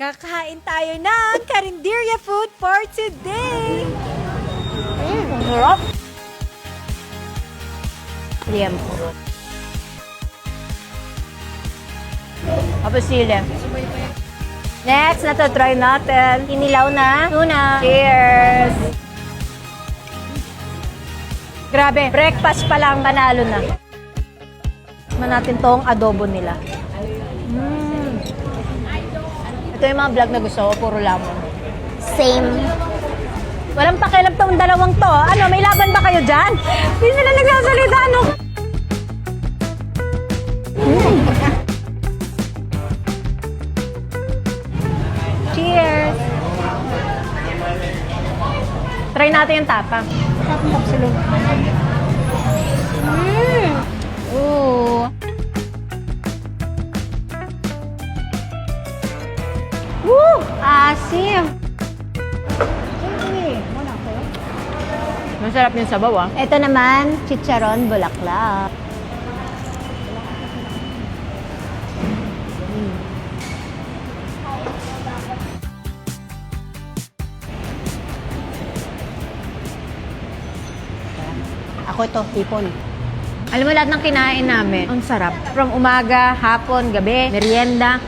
Kakain tayo ng Carinderia food for today! Ang sarap. Liempo. Tapos sili. Next, natatry natin. Inilaw na tuna. Cheers! Grabe, breakfast pa lang, panalo na. Tikman natin tong adobo nila. Ito yung mga vlog na gusto ko, puro lamon. Same. Walang pakialam tong dalawang to. Ano, may laban ba kayo dyan? Hindi sila nagsasalita, ano? Cheers! Try natin yung tapa. Ooh. Woo! Asim! Masarap yung sabaw, ah. Ito naman, chicharon bulaklak. Ako ito, hipon. Alam mo, lahat ng kinain namin, ang sarap. From umaga, hapon, gabi, merienda.